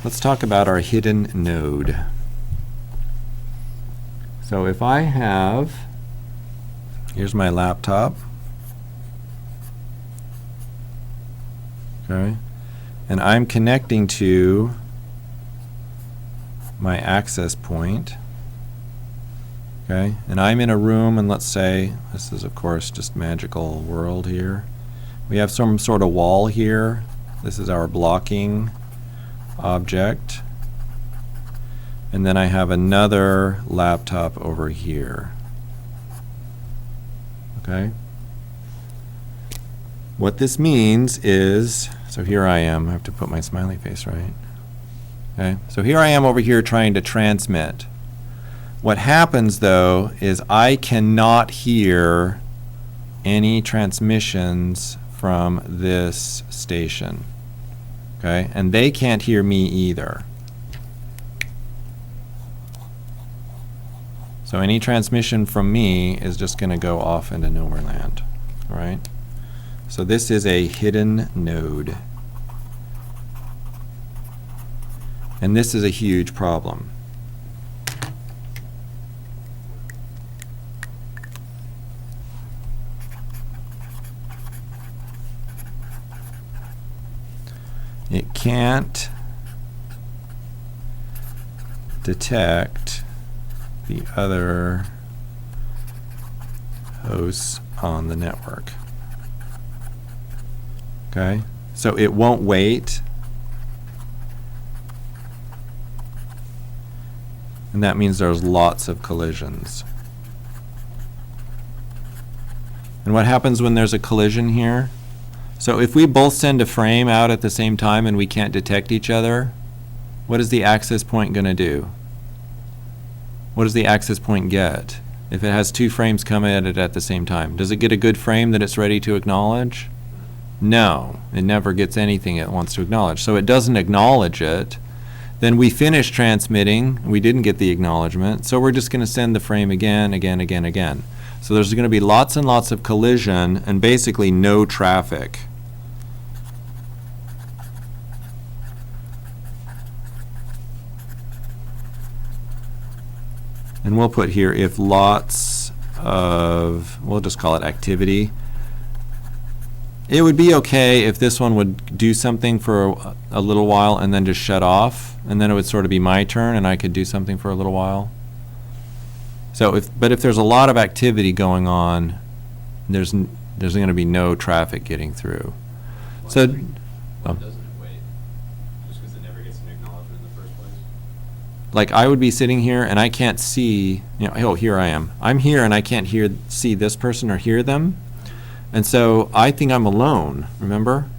let's talk about our hidden node. So if I have, here's my laptop, okay, and I'm connecting to my access point, okay, and I'm in a room, and let's say, this is of course just magical world here. We have some sort of wall here. This is our blocking object. And then I have another laptop over here. Okay? What this means is, so here I am. I have to put my smiley face, right? Okay? So here I am over here trying to transmit. What happens, though, is I cannot hear any transmissions from this station. Okay? And they can't hear me either. So any transmission from me is just going to go off into nowhere land. All right? So this is a hidden node. And this is a huge problem. It can't detect the other hosts on the network. Okay? So it won't wait. And that means there's lots of collisions. And what happens when there's a collision here? So if we both send a frame out at the same time and we can't detect each other, what is the access point going to do? What does the access point get if it has two frames come at it at the same time? Does it get a good frame that it's ready to acknowledge? No, it never gets anything it wants to acknowledge. So it doesn't acknowledge it. Then we finish transmitting. We didn't get the acknowledgement. So we're just going to send the frame again, again, again, again. So there's going to be lots and lots of collision and basically no traffic. And we'll put here if lots of, we'll just call it activity. It would be okay if this one would do something for a little while and then just shut off, and then it would sort of be my turn and I could do something for a little while. So but if there's a lot of activity going on, there's going to be no traffic getting through. So doesn't it wait? Just because it never gets an acknowledgement in the first place? Like I would be sitting here and I can't see, oh, here I am. I'm here and I can't see this person or hear them. And so I think I'm alone, remember?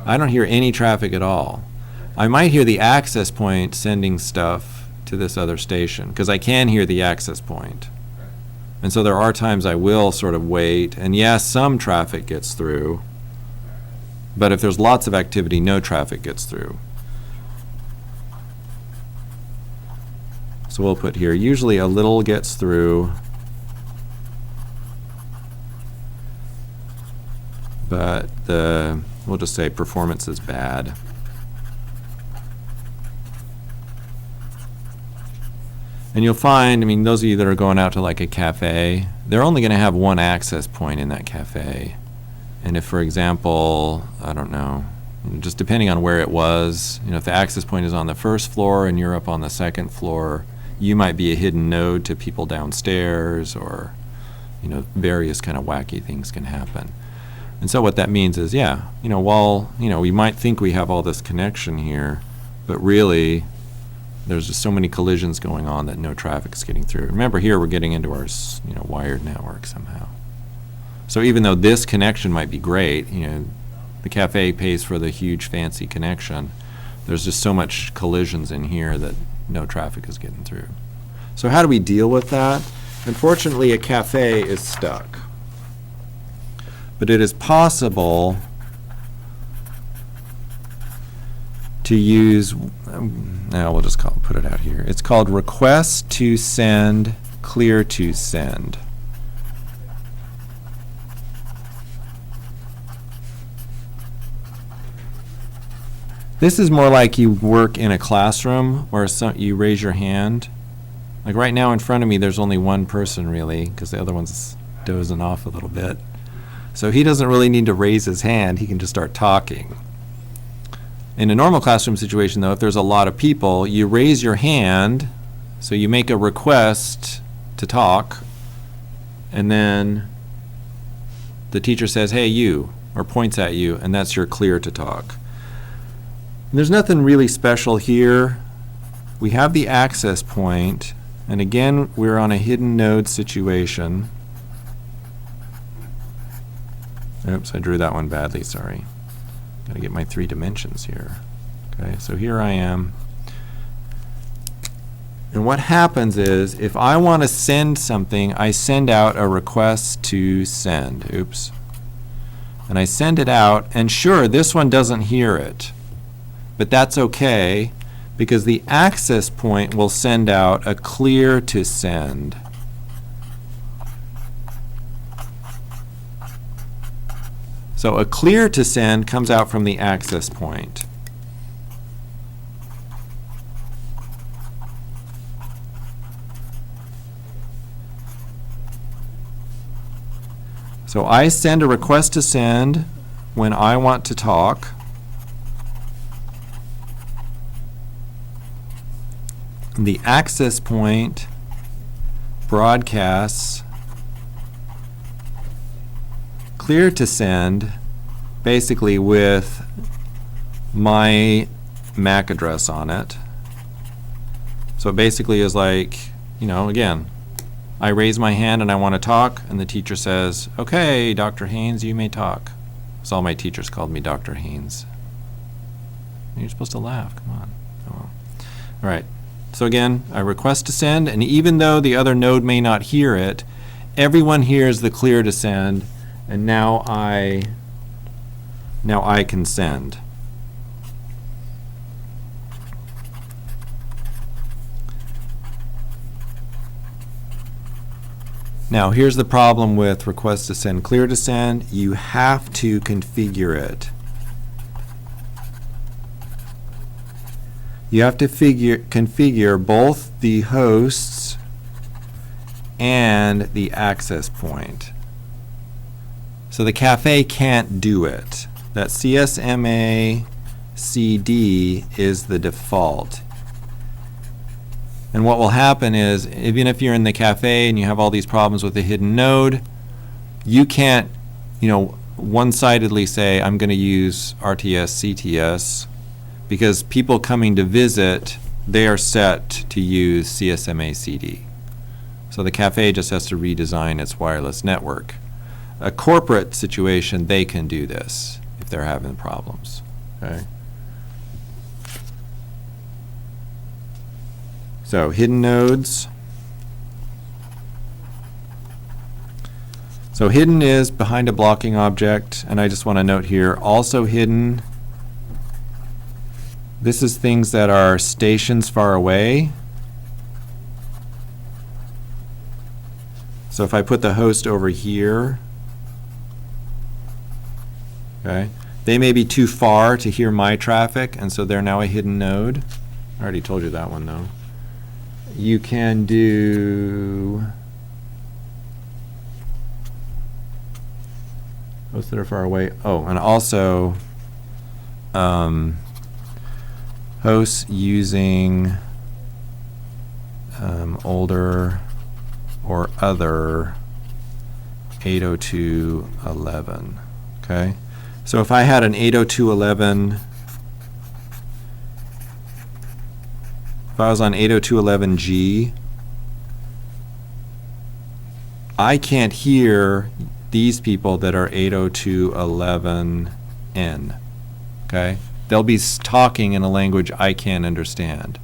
I don't hear any traffic at all. I might hear the access point sending stuff to this other station because I can hear the access point. And so there are times I will sort of wait, and yes, some traffic gets through, but if there's lots of activity, no traffic gets through. So we'll put here, usually a little gets through, but we'll just say performance is bad. And you'll find, I mean, those of you that are going out to like a cafe, they're only going to have one access point in that cafe. And if, for example, I don't know, just depending on where it was, if the access point is on the first floor and you're up on the second floor, you might be a hidden node to people downstairs, or, various kind of wacky things can happen. And so what that means is, while, we might think we have all this connection here, but really, there's just so many collisions going on that no traffic is getting through. Remember, here we're getting into our, wired network somehow. So even though this connection might be great, the cafe pays for the huge fancy connection, there's just so much collisions in here that no traffic is getting through. So how do we deal with that? Unfortunately, a cafe is stuck. But it is possible to use, now we'll just put it out here. It's called request to send, clear to send. This is more like you work in a classroom where you raise your hand. Like right now in front of me, there's only one person really, because the other one's dozing off a little bit. So he doesn't really need to raise his hand, he can just start talking. In a normal classroom situation though, if there's a lot of people, you raise your hand, so you make a request to talk, and then the teacher says, hey you, or points at you, and that's your clear to talk. And there's nothing really special here. We have the access point, and again, we're on a hidden node situation. Oops, I drew that one badly, sorry. Gotta get my 3 dimensions here. Okay, so here I am. And what happens is, if I want to send something, I send out a request to send. Oops. And I send it out, and sure, this one doesn't hear it. But that's okay, because the access point will send out a clear to send. So a clear to send comes out from the access point. So I send a request to send when I want to talk. The access point broadcasts clear to send basically with my MAC address on it. So it basically is like, you know, again, I raise my hand and I want to talk, and the teacher says, okay, Dr. Haynes, you may talk. So all my teachers called me Dr. Haynes. You're supposed to laugh, come on. Oh, well. All right, so again, I request to send, and even though the other node may not hear it, everyone hears the clear to send, and now I can send. Now here's the problem with request to send, clear to send. You have to configure it. You have to configure both the hosts and the access point. So the cafe can't do it. That CSMA CD is the default. And what will happen is, even if you're in the cafe and you have all these problems with the hidden node, you can't, you know, one-sidedly say, I'm going to use RTS, CTS, because people coming to visit, they are set to use CSMA CD. So the cafe just has to redesign its wireless network. A corporate situation, they can do this if they're having problems. Okay. So hidden nodes. So hidden is behind a blocking object, and I just want to note here, also hidden, this is things that are stations far away. So if I put the host over here, okay, they may be too far to hear my traffic, and so they're now a hidden node. I already told you that one though. You can do hosts that are far away. Oh, and also hosts using older or other 802.11. Okay, so if I had an 802.11, if I was on 802.11g, I can't hear these people that are 802.11n. Okay? They'll be talking in a language I can't understand.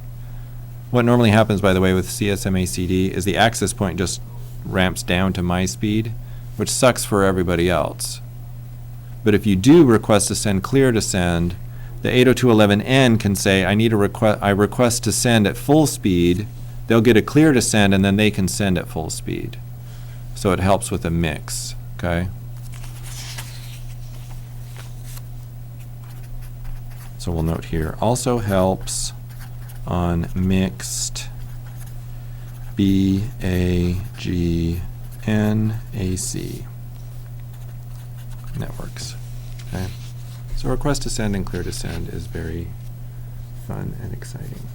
What normally happens, by the way, with CSMA CD is the access point just ramps down to my speed, which sucks for everybody else. But if you do request to send clear to send, the 802.11n can say, I request to send at full speed. They'll get a clear to send, and then they can send at full speed. So it helps with a mix, okay? So we'll note here, also helps on mixed BAGNAC networks. Okay? So request to send and clear to send is very fun and exciting.